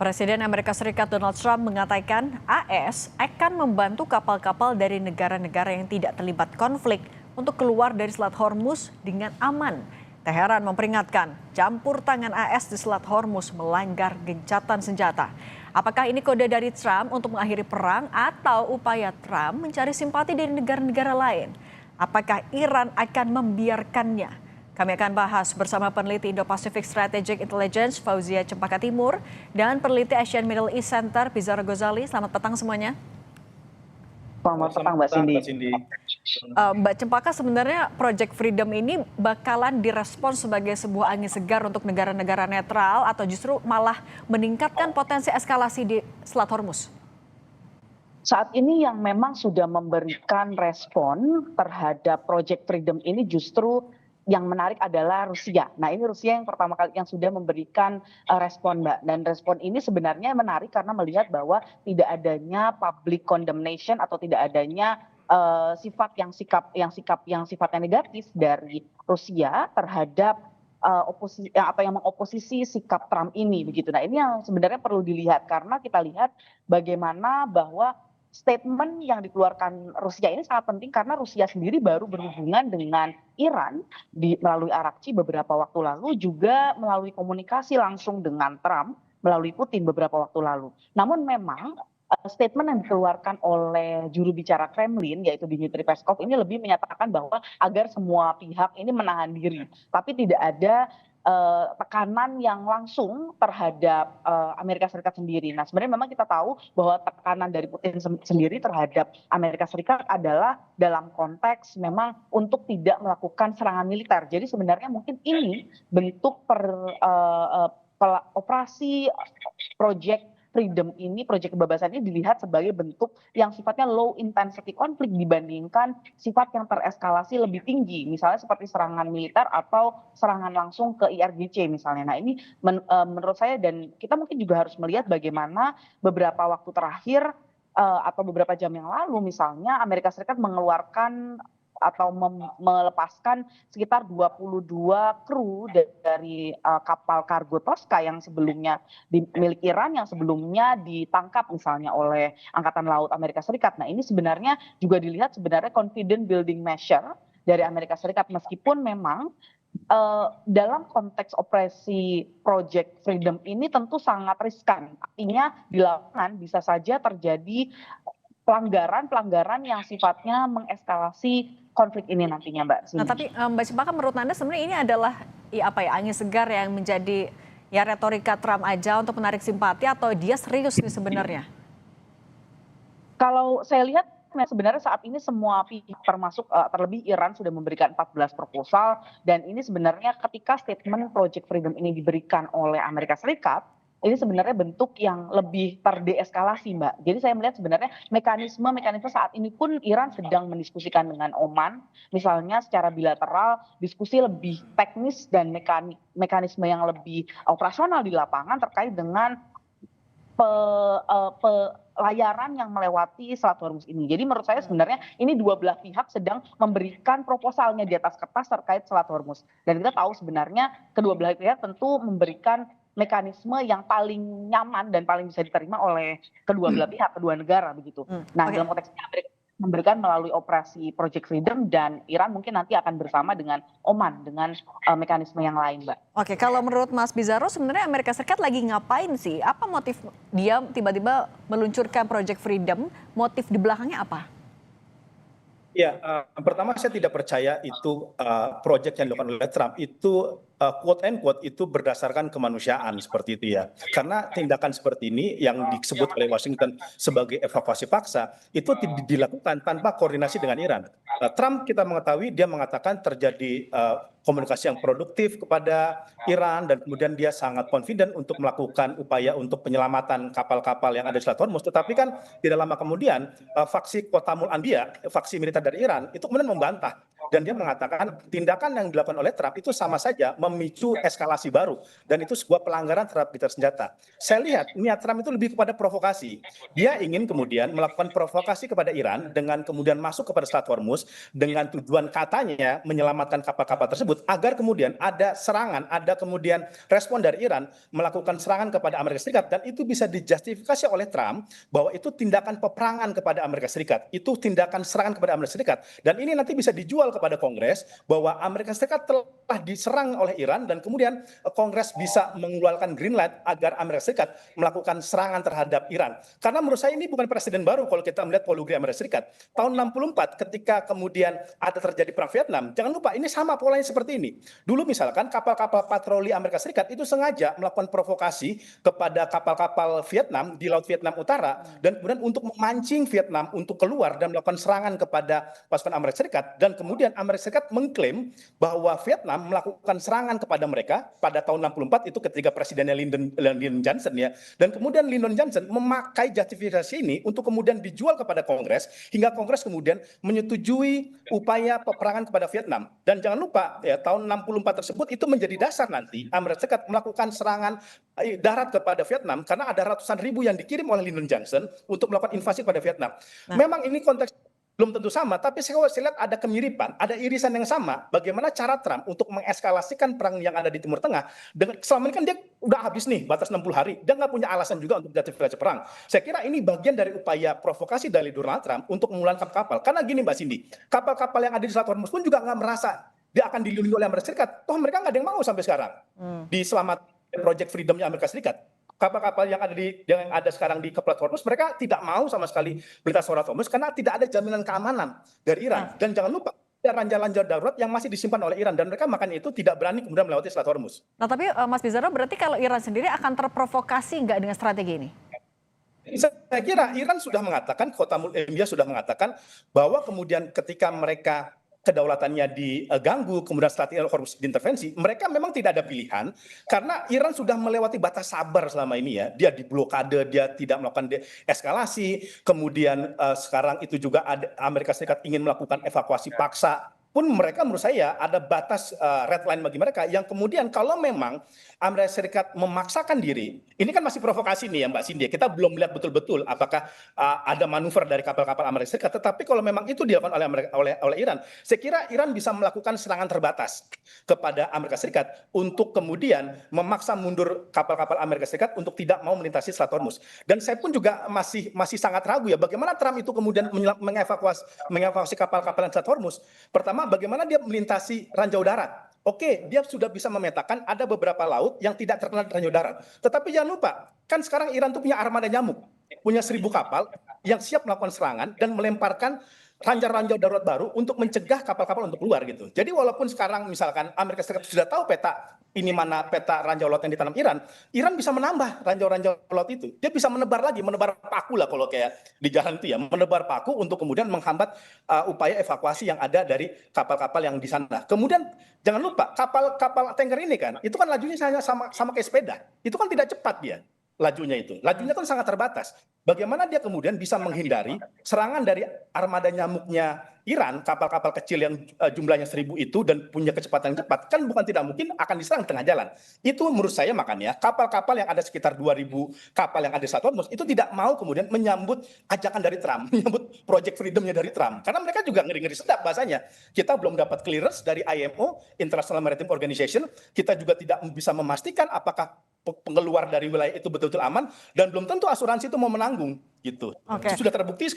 Presiden Amerika Serikat Donald Trump mengatakan AS akan membantu kapal-kapal dari negara-negara yang tidak terlibat konflik untuk keluar dari Selat Hormuz dengan aman. Teheran memperingatkan campur tangan AS di Selat Hormuz melanggar gencatan senjata. Apakah ini kode dari Trump untuk mengakhiri perang atau upaya Trump mencari simpati dari negara-negara lain? Apakah Iran akan membiarkannya? Kami akan bahas bersama peneliti Indo-Pacific Strategic Intelligence Fauzia Cempaka Timur dan peneliti Asian Middle East Center Pizarro Gozali. Selamat petang semuanya. Selamat petang Mbak Cindy. Mbak Cempaka, sebenarnya Project Freedom ini bakalan direspons sebagai sebuah angin segar untuk negara-negara netral atau justru malah meningkatkan potensi eskalasi di Selat Hormuz? Saat ini yang memang sudah memberikan respon terhadap Project Freedom ini justru yang menarik adalah Rusia. Nah, ini Rusia yang pertama kali yang sudah memberikan respon, Mbak. Dan respon ini sebenarnya menarik karena melihat bahwa tidak adanya public condemnation atau tidak adanya sikap yang sifatnya negatif dari Rusia terhadap apa yang mengoposisi sikap Trump ini begitu. Nah, ini yang sebenarnya perlu dilihat karena kita lihat bagaimana bahwa statement yang dikeluarkan Rusia ini sangat penting karena Rusia sendiri baru berhubungan dengan Iran melalui Arakci beberapa waktu lalu, juga melalui komunikasi langsung dengan Trump melalui Putin beberapa waktu lalu. Namun memang statement yang dikeluarkan oleh juru bicara Kremlin yaitu Dmitry Peskov ini lebih menyatakan bahwa agar semua pihak ini menahan diri, tapi tidak ada tekanan yang langsung terhadap Amerika Serikat sendiri. Nah, sebenarnya memang kita tahu bahwa tekanan dari Putin sendiri terhadap Amerika Serikat adalah dalam konteks memang untuk tidak melakukan serangan militer. Jadi sebenarnya mungkin ini bentuk operasi Project Freedom ini, Project Kebebasan ini dilihat sebagai bentuk yang sifatnya low intensity konflik dibandingkan sifat yang tereskalasi lebih tinggi, misalnya seperti serangan militer atau serangan langsung ke IRGC misalnya. Nah, ini menurut saya, dan kita mungkin juga harus melihat bagaimana beberapa waktu terakhir atau beberapa jam yang lalu misalnya Amerika Serikat mengeluarkan atau melepaskan sekitar 22 kru dari kapal kargo Tosca yang sebelumnya milik Iran, yang sebelumnya ditangkap misalnya oleh Angkatan Laut Amerika Serikat. Nah, ini sebenarnya juga dilihat sebenarnya confidence building measure dari Amerika Serikat, meskipun memang dalam konteks operasi Project Freedom ini tentu sangat riskan. Artinya di lapangan bisa saja terjadi pelanggaran yang sifatnya mengeskalasi konflik ini nantinya, Mbak Nah, Cindy. tapi Mbak Cempaka, menurut Anda sebenarnya ini adalah angin segar yang menjadi retorika Trump aja untuk menarik simpati atau dia serius nih sebenarnya? Kalau saya lihat sebenarnya saat ini semua pihak termasuk terlebih Iran sudah memberikan 14 proposal, dan ini sebenarnya ketika statement Project Freedom ini diberikan oleh Amerika Serikat, ini sebenarnya bentuk yang lebih terdeeskalasi, Mbak. Jadi saya melihat sebenarnya mekanisme saat ini pun Iran sedang mendiskusikan dengan Oman, misalnya secara bilateral, diskusi lebih teknis dan mekanisme yang lebih operasional di lapangan terkait dengan pelayaran yang melewati Selat Hormuz ini. Jadi menurut saya sebenarnya ini dua belah pihak sedang memberikan proposalnya di atas kertas terkait Selat Hormuz. Dan kita tahu sebenarnya kedua belah pihak tentu memberikan mekanisme yang paling nyaman dan paling bisa diterima oleh kedua belah pihak, kedua negara begitu. Nah, dalam konteks ini Amerika memberikan melalui operasi Project Freedom, dan Iran mungkin nanti akan bersama dengan Oman dengan mekanisme yang lain, Mbak. Oke, kalau menurut Mas Pizarro sebenarnya Amerika Serikat lagi ngapain sih? Apa motif dia tiba-tiba meluncurkan Project Freedom? Motif di belakangnya apa? Ya, pertama saya tidak percaya itu proyek yang dilakukan oleh Trump itu quote and quote itu berdasarkan kemanusiaan seperti itu ya. Karena tindakan seperti ini yang disebut oleh Washington sebagai evakuasi paksa itu dilakukan tanpa koordinasi dengan Iran. Trump kita mengetahui dia mengatakan terjadi komunikasi yang produktif kepada Iran, dan kemudian dia sangat confident untuk melakukan upaya untuk penyelamatan kapal-kapal yang ada di Selat Hormuz. Tetapi kan tidak lama kemudian faksi Qatamul Anbiya, faksi militer dari Iran itu kemudian membantah dan dia mengatakan tindakan yang dilakukan oleh Trump itu sama saja memicu eskalasi baru dan itu sebuah pelanggaran terhadap militer senjata. Saya lihat niat Trump itu lebih kepada provokasi. Dia ingin kemudian melakukan provokasi kepada Iran dengan kemudian masuk kepada Selat Hormuz dengan tujuan katanya menyelamatkan kapal-kapal tersebut agar kemudian ada serangan, ada kemudian respon dari Iran melakukan serangan kepada Amerika Serikat dan itu bisa dijustifikasi oleh Trump bahwa itu tindakan peperangan kepada Amerika Serikat, itu tindakan serangan kepada Amerika Serikat dan ini nanti bisa dijual kepada Kongres bahwa Amerika Serikat telah diserang oleh Iran dan kemudian Kongres bisa mengeluarkan green light agar Amerika Serikat melakukan serangan terhadap Iran. Karena menurut saya ini bukan presiden baru kalau kita melihat polusi Amerika Serikat. Tahun 64 ketika kemudian ada terjadi perang Vietnam, jangan lupa ini sama polanya seperti ini. Dulu misalkan kapal-kapal patroli Amerika Serikat itu sengaja melakukan provokasi kepada kapal-kapal Vietnam di Laut Vietnam Utara dan kemudian untuk memancing Vietnam untuk keluar dan melakukan serangan kepada pasukan Amerika Serikat dan kemudian Amerika Serikat mengklaim bahwa Vietnam melakukan serangan kepada mereka pada tahun 64 itu ketika presidennya Lyndon Johnson ya dan kemudian Lyndon Johnson memakai justifikasi ini untuk kemudian dijual kepada Kongres hingga Kongres kemudian menyetujui upaya peperangan kepada Vietnam dan jangan lupa ya tahun 64 tersebut itu menjadi dasar nanti Amerika Serikat melakukan serangan darat kepada Vietnam karena ada ratusan ribu yang dikirim oleh Lyndon Johnson untuk melakukan invasi pada Vietnam. Memang ini konteks belum tentu sama, tapi saya lihat ada kemiripan, ada irisan yang sama. Bagaimana cara Trump untuk mengeskalasikan perang yang ada di Timur Tengah, dengan selama ini kan dia udah habis nih batas 60 hari, dia nggak punya alasan juga untuk justifikasi perang. Saya kira ini bagian dari upaya provokasi dari Donald Trump untuk memulangkan kapal. Karena gini Mbak Cindy, kapal-kapal yang ada di Selat Hormuz pun juga nggak merasa dia akan dilindungi oleh Amerika Serikat. Toh mereka nggak ada yang mau sampai sekarang di selamat Project Freedomnya Amerika Serikat. Kapal-kapal yang ada sekarang di Kepulauan Hormuz mereka tidak mau sama sekali melintasi Selat Hormuz karena tidak ada jaminan keamanan dari Iran dan jangan lupa ada ranjau-ranjau darurat yang masih disimpan oleh Iran dan mereka makanya itu tidak berani kemudian melewati Selat Hormuz. Nah tapi Mas Bizarro berarti kalau Iran sendiri akan terprovokasi nggak dengan strategi ini? Saya kira Iran sudah mengatakan, Khotamul Enbiya sudah mengatakan bahwa kemudian ketika mereka kedaulatannya diganggu, kemudian strategi Hormuz diintervensi, mereka memang tidak ada pilihan karena Iran sudah melewati batas sabar selama ini ya. Dia diblokade, dia tidak melakukan eskalasi, kemudian sekarang itu juga ada Amerika Serikat ingin melakukan evakuasi paksa pun mereka menurut saya ada batas red line bagi mereka yang kemudian kalau memang Amerika Serikat memaksakan diri, ini kan masih provokasi nih ya Mbak Cindy, kita belum melihat betul-betul apakah ada manuver dari kapal-kapal Amerika Serikat, tetapi kalau memang itu dilakukan oleh Iran, saya kira Iran bisa melakukan serangan terbatas kepada Amerika Serikat untuk kemudian memaksa mundur kapal-kapal Amerika Serikat untuk tidak mau melintasi Selat Hormuz. Dan saya pun juga masih sangat ragu ya bagaimana Trump itu kemudian mengevakuasi kapal-kapal Selat Hormuz. Pertama, bagaimana dia melintasi ranjau darat? Oke, dia sudah bisa memetakan ada beberapa laut yang tidak terkena ranjau darat. Tetapi jangan lupa, kan sekarang Iran itu punya armada nyamuk, punya 1.000 kapal yang siap melakukan serangan dan melemparkan ranjau-ranjau darurat baru untuk mencegah kapal-kapal untuk keluar gitu. Jadi walaupun sekarang misalkan Amerika Serikat sudah tahu peta ini mana peta ranjau laut yang ditanam Iran, Iran bisa menambah ranjau-ranjau laut itu. Dia bisa menebar lagi, menebar paku lah kalau kayak di jalan itu ya, menebar paku untuk kemudian menghambat upaya evakuasi yang ada dari kapal-kapal yang di sana. Kemudian jangan lupa kapal tanker ini kan, itu kan lajunya sama kayak sepeda. Itu kan tidak cepat dia lajunya itu. Lajunya kan sangat terbatas. Bagaimana dia kemudian bisa menghindari serangan dari armada nyamuknya Iran, kapal-kapal kecil yang jumlahnya 1.000 itu dan punya kecepatan yang cepat, kan bukan tidak mungkin akan diserang tengah jalan. Itu menurut saya makanya kapal-kapal yang ada sekitar 2.000 kapal yang ada di Selat Hormuz itu tidak mau kemudian menyambut ajakan dari Trump, menyambut Project Freedom-nya dari Trump. Karena mereka juga ngeri-ngeri sedap bahasanya. Kita belum dapat clearance dari IMO, International Maritime Organization, kita juga tidak bisa memastikan apakah pengeluar dari wilayah itu betul-betul aman dan belum tentu asuransi itu mau menanggung gitu. Itu sudah terbukti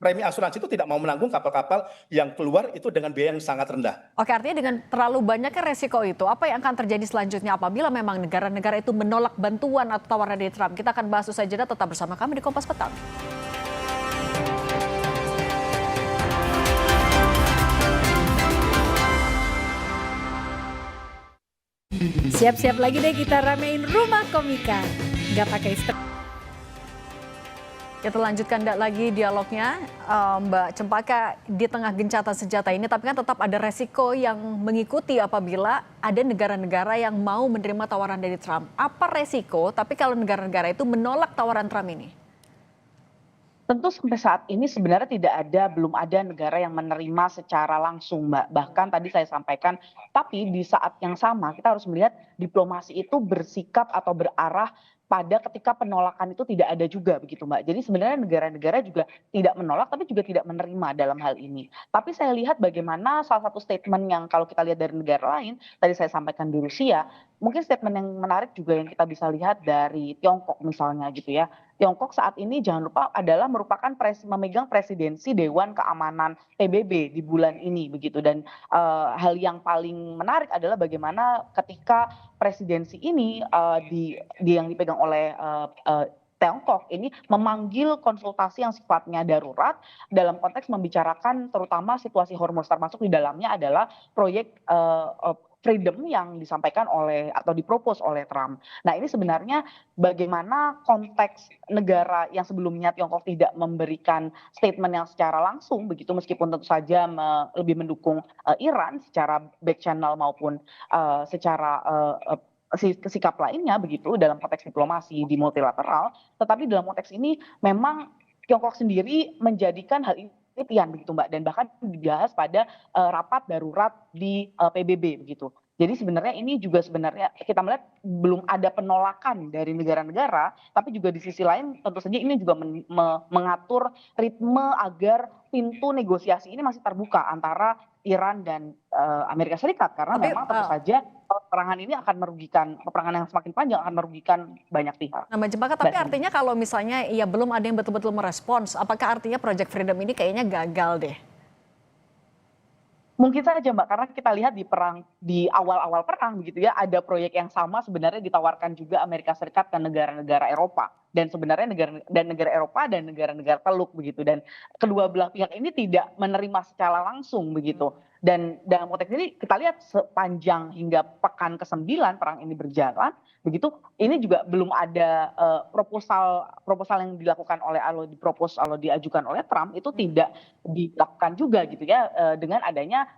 premi asuransi itu tidak mau menanggung kapal-kapal yang keluar itu dengan biaya yang sangat rendah. Oke, artinya dengan terlalu banyaknya resiko itu, apa yang akan terjadi selanjutnya apabila memang negara-negara itu menolak bantuan atau tawaran dari Trump? Kita akan bahas usai jeda, tetap bersama kami di Kompas Petang. Siap-siap lagi deh kita ramein rumah komika. Nggak pakai stress. Kita lanjutkan lagi dialognya, Mbak Cempaka, di tengah gencatan senjata ini, tapi kan tetap ada resiko yang mengikuti apabila ada negara-negara yang mau menerima tawaran dari Trump. Apa resiko, tapi kalau negara-negara itu menolak tawaran Trump ini? Tentu sampai saat ini sebenarnya belum ada negara yang menerima secara langsung, Mbak. Bahkan tadi saya sampaikan, tapi di saat yang sama kita harus melihat diplomasi itu bersikap atau berarah pada ketika penolakan itu tidak ada juga begitu, Mbak. Jadi sebenarnya negara-negara juga tidak menolak tapi juga tidak menerima dalam hal ini. Tapi saya lihat bagaimana salah satu statement yang kalau kita lihat dari negara lain, tadi saya sampaikan di Rusia, mungkin statement yang menarik juga yang kita bisa lihat dari Tiongkok misalnya gitu ya. Tiongkok saat ini jangan lupa adalah merupakan memegang presidensi Dewan Keamanan PBB di bulan ini begitu dan hal yang paling menarik adalah bagaimana ketika presidensi ini yang dipegang oleh Tiongkok ini memanggil konsultasi yang sifatnya darurat dalam konteks membicarakan terutama situasi Hormuz termasuk di dalamnya adalah proyek freedom yang disampaikan oleh atau dipropos oleh Trump. Nah ini sebenarnya bagaimana konteks negara yang sebelumnya Tiongkok tidak memberikan statement yang secara langsung begitu meskipun tentu saja lebih mendukung Iran secara back channel maupun secara sikap lainnya begitu dalam konteks diplomasi di multilateral, tetapi dalam konteks ini memang Tiongkok sendiri menjadikan hal ini penelitian begitu Mbak dan bahkan dibahas pada rapat darurat di PBB begitu. Jadi sebenarnya ini juga sebenarnya kita melihat belum ada penolakan dari negara-negara, tapi juga di sisi lain tentu saja ini juga mengatur ritme agar pintu negosiasi ini masih terbuka antara Iran dan Amerika Serikat karena Tapi memang tentu saja peperangan ini akan merugikan, peperangan yang semakin panjang akan merugikan banyak pihak. Nah, Mbak Cempaka, tapi Dan artinya kalau misalnya ya belum ada yang betul-betul merespons, apakah artinya Project Freedom ini kayaknya gagal deh? mungkin saja Mbak, karena kita lihat di awal-awal perang begitu ya, ada proyek yang sama sebenarnya ditawarkan juga Amerika Serikat ke negara-negara Eropa dan sebenarnya negara Eropa dan negara-negara Teluk begitu dan kedua belah pihak ini tidak menerima secara langsung begitu. Dan dalam konteks ini kita lihat sepanjang hingga pekan ke-9 perang ini berjalan begitu ini juga belum ada proposal yang dilakukan oleh diajukan oleh Trump itu tidak dilakukan juga gitu ya dengan adanya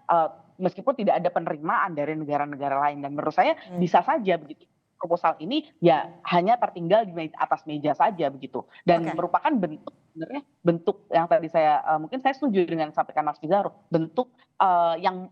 meskipun tidak ada penerimaan dari negara-negara lain dan menurut saya bisa saja begitu proposal ini ya hanya tertinggal di atas meja saja begitu dan merupakan bentuk yang tadi saya mungkin saya setuju dengan yang sampaikan Mas Pizarro bentuk yang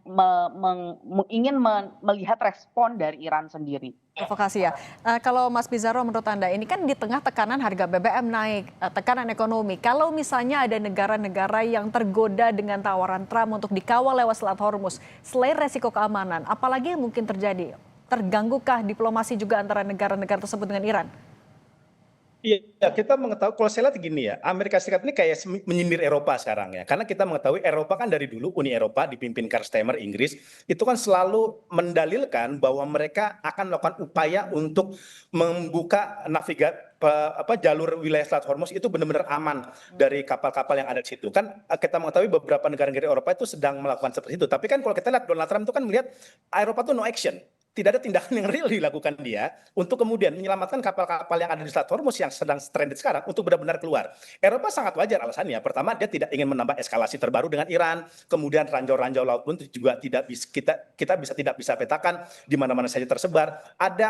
ingin melihat respon dari Iran sendiri. Provokasi ya. Kalau Mas Pizarro menurut Anda ini kan di tengah tekanan harga BBM naik, tekanan ekonomi. Kalau misalnya ada negara-negara yang tergoda dengan tawaran Trump untuk dikawal lewat Selat Hormuz, selain resiko keamanan, apalagi yang mungkin terjadi? Terganggukah diplomasi juga antara negara-negara tersebut dengan Iran? Iya, kita mengetahui kalau saya lihat gini ya, Amerika Serikat ini kayak menyindir Eropa sekarang ya. Karena kita mengetahui Eropa kan dari dulu Uni Eropa dipimpin Karl Steimer Inggris itu kan selalu mendalilkan bahwa mereka akan melakukan upaya untuk membuka jalur wilayah Selat Hormuz itu benar-benar aman dari kapal-kapal yang ada di situ. Kan kita mengetahui beberapa negara-negara Eropa itu sedang melakukan seperti itu. Tapi kan kalau kita lihat Donald Trump itu kan melihat Eropa itu no action. Tidak ada tindakan yang real dilakukan dia untuk kemudian menyelamatkan kapal-kapal yang ada di Selat Hormuz yang sedang stranded sekarang untuk benar-benar keluar. Eropa sangat wajar alasannya. Pertama, dia tidak ingin menambah eskalasi terbaru dengan Iran. Kemudian ranjau-ranjau laut pun juga tidak bisa kita tidak bisa petakan di mana-mana saja tersebar.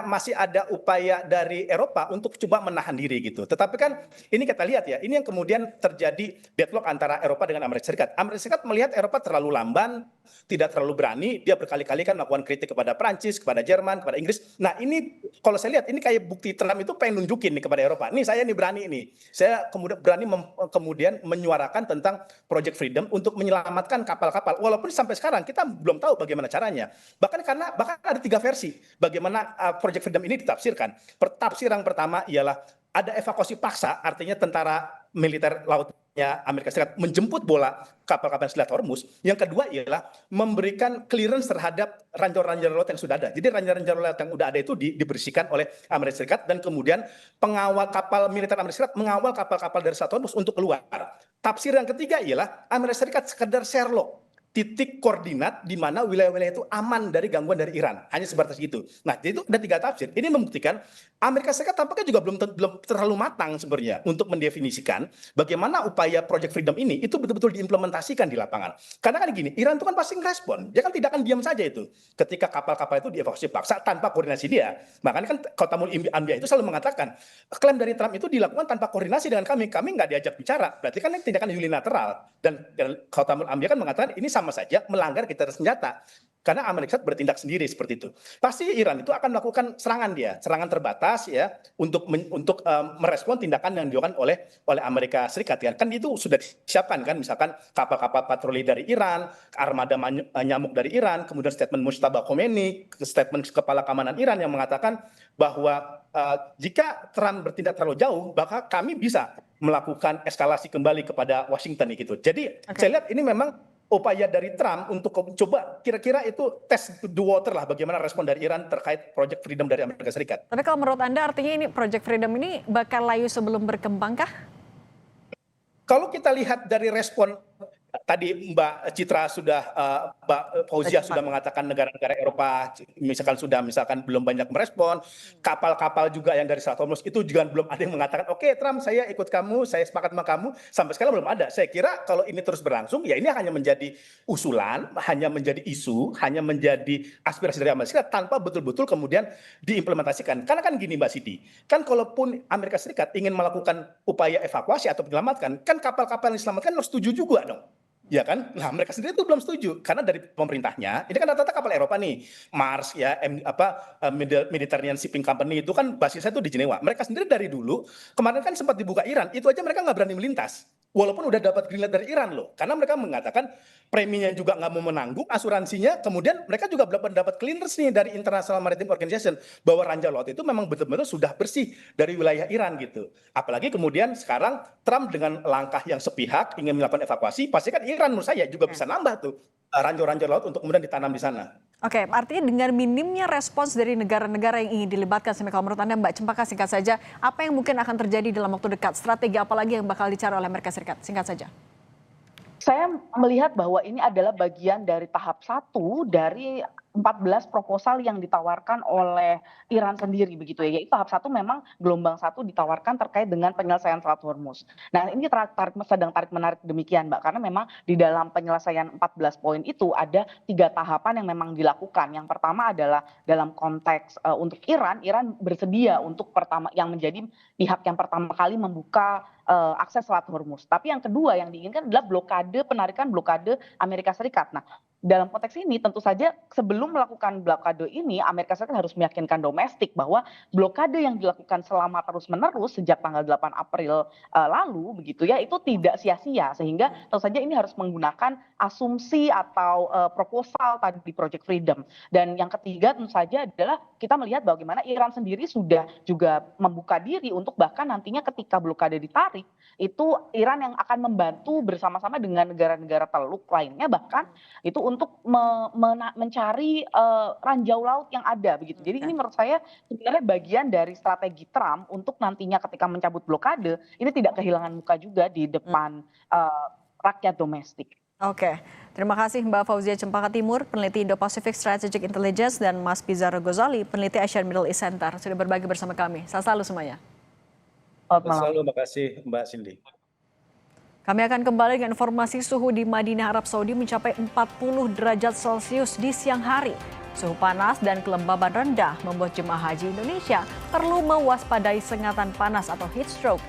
Masih ada upaya dari Eropa untuk coba menahan diri gitu. Tetapi kan ini kita lihat ya, ini yang kemudian terjadi deadlock antara Eropa dengan Amerika Serikat. Amerika Serikat melihat Eropa terlalu lamban, tidak terlalu berani, dia berkali-kali kan melakukan kritik kepada Prancis, kepada Jerman, kepada Inggris. Nah ini kalau saya lihat ini kayak bukti Trump itu pengen nunjukin nih kepada Eropa. Nih saya nih berani nih. Saya kemudian berani kemudian menyuarakan tentang Project Freedom untuk menyelamatkan kapal-kapal. Walaupun sampai sekarang kita belum tahu bagaimana caranya. Bahkan ada 3 versi bagaimana Project Freedom ini ditafsirkan. Tafsiran pertama ialah ada evakuasi paksa, artinya tentara militer lautnya Amerika Serikat menjemput bola kapal-kapal Selat Hormuz. Yang kedua ialah memberikan clearance terhadap ranjau-ranjau laut yang sudah ada. Jadi ranjau-ranjau laut yang sudah ada itu dibersihkan oleh Amerika Serikat dan kemudian pengawal kapal militer Amerika Serikat mengawal kapal-kapal dari Selat Hormuz untuk keluar. Tafsir yang ketiga ialah Amerika Serikat sekedar Sherlock. titik koordinat di mana wilayah-wilayah itu aman dari gangguan dari Iran. Hanya sebatas itu. Nah, jadi itu ada 3 tafsir. Ini membuktikan Amerika Serikat tampaknya juga belum terlalu matang sebenarnya untuk mendefinisikan bagaimana upaya Project Freedom ini itu betul-betul diimplementasikan di lapangan. Karena kan gini, Iran itu kan pasti ngerespon. Dia kan tidak akan diam saja itu ketika kapal-kapal itu dievakuasi paksa tanpa koordinasi dia. Makanya kan Khotamul Anbiya itu selalu mengatakan, klaim dari Trump itu dilakukan tanpa koordinasi dengan kami nggak diajak bicara. Berarti kan ini tindakan unilateral. Dan Khotamul Anbiya kan mengatakan ini sama saja melanggar gencatan senjata. Karena Amerika Serikat bertindak sendiri seperti itu. Pasti Iran itu akan melakukan serangan terbatas ya untuk merespon tindakan yang dilakukan oleh Amerika Serikat ya. Kan itu sudah disiapkan kan, misalkan kapal-kapal patroli dari Iran, armada nyamuk dari Iran, kemudian statement Mujtaba Khomeini, statement kepala keamanan Iran yang mengatakan bahwa jika Trump bertindak terlalu jauh, maka kami bisa melakukan eskalasi kembali kepada Washington gitu. Jadi saya lihat ini memang upaya dari Trump untuk coba kira-kira itu test the water lah bagaimana respon dari Iran terkait Project Freedom dari Amerika Serikat. Tapi kalau menurut Anda artinya ini Project Freedom ini bakal layu sebelum berkembang kah? Kalau kita lihat dari respon tadi Mbak Citra sudah, Mbak Fauzia sudah mengatakan negara-negara Eropa misalkan belum banyak merespon, kapal-kapal juga yang dari Selat Hormuz itu juga belum ada yang mengatakan, oke Trump saya ikut kamu, saya sepakat sama kamu, sampai sekarang belum ada. Saya kira kalau ini terus berlangsung, ya ini hanya menjadi usulan, hanya menjadi isu, hanya menjadi aspirasi dari Amerika Serikat tanpa betul-betul kemudian diimplementasikan. Karena kan gini Mbak Siti, kan kalaupun Amerika Serikat ingin melakukan upaya evakuasi atau menyelamatkan, kan kapal-kapal yang diselamatkan harus setuju juga dong. Ya kan? Nah, mereka sendiri itu belum setuju karena dari pemerintahnya, ini kan rata-rata kapal Eropa nih, Mars ya, Mediterranean Shipping Company itu kan basisnya itu di Jenewa. Mereka sendiri dari dulu, kemarin kan sempat dibuka Iran, itu aja mereka nggak berani melintas. Walaupun udah dapat green light dari Iran loh, karena mereka mengatakan preminya juga nggak mau menanggung, asuransinya, kemudian mereka juga belum dapat clearance nih dari International Maritime Organization bahwa ranjau laut itu memang betul-betul sudah bersih dari wilayah Iran gitu. Apalagi kemudian sekarang Trump dengan langkah yang sepihak ingin melakukan evakuasi, pasti kan Iran menurut saya juga bisa nambah tuh ranjau-ranjau laut untuk kemudian ditanam di sana. Oke, artinya dengan minimnya respons dari negara-negara yang ingin dilibatkan, kalau menurut Anda Mbak Cempaka singkat saja, apa yang mungkin akan terjadi dalam waktu dekat? Strategi apa lagi yang bakal dicari oleh Amerika Serikat? Singkat saja. Saya melihat bahwa ini adalah bagian dari tahap 1 dari 14 proposal yang ditawarkan oleh Iran sendiri begitu ya. Yaitu tahap 1 memang gelombang 1 ditawarkan terkait dengan penyelesaian Selat Hormuz. Nah, ini sedang tarik menarik demikian Mbak, karena memang di dalam penyelesaian 14 poin itu ada 3 tahapan yang memang dilakukan. Yang pertama adalah dalam konteks untuk Iran bersedia untuk yang menjadi pihak yang pertama kali membuka akses Selat Hormuz. Tapi yang kedua yang diinginkan adalah penarikan blokade Amerika Serikat. Nah, dalam konteks ini tentu saja sebelum melakukan blokade ini Amerika Serikat harus meyakinkan domestik bahwa blokade yang dilakukan selama terus-menerus sejak tanggal 8 April lalu begitu ya itu tidak sia-sia, sehingga tentu saja ini harus menggunakan asumsi atau proposal tadi di Project Freedom. Dan yang ketiga tentu saja adalah kita melihat bagaimana Iran sendiri sudah juga membuka diri untuk bahkan nantinya ketika blokade ditarik itu Iran yang akan membantu bersama-sama dengan negara-negara teluk lainnya bahkan itu untuk mencari ranjau laut yang ada begitu. Jadi ini menurut saya sebenarnya bagian dari strategi Trump untuk nantinya ketika mencabut blokade ini tidak kehilangan muka juga di depan rakyat domestik. Oke, terima kasih Mbak Fauzia Cempaka Timur, peneliti Indo-Pacific Strategic Intelligence, dan Mas Pizarro Ghazali, peneliti Asian Middle East Center, sudah berbagi bersama kami. Sehat selalu semuanya. Selalu, makasih Mbak Cindy. Kami akan kembali dengan informasi suhu di Madinah, Arab Saudi mencapai 40 derajat Celcius di siang hari. Suhu panas dan kelembaban rendah membuat jemaah haji Indonesia perlu mewaspadai sengatan panas atau heat stroke.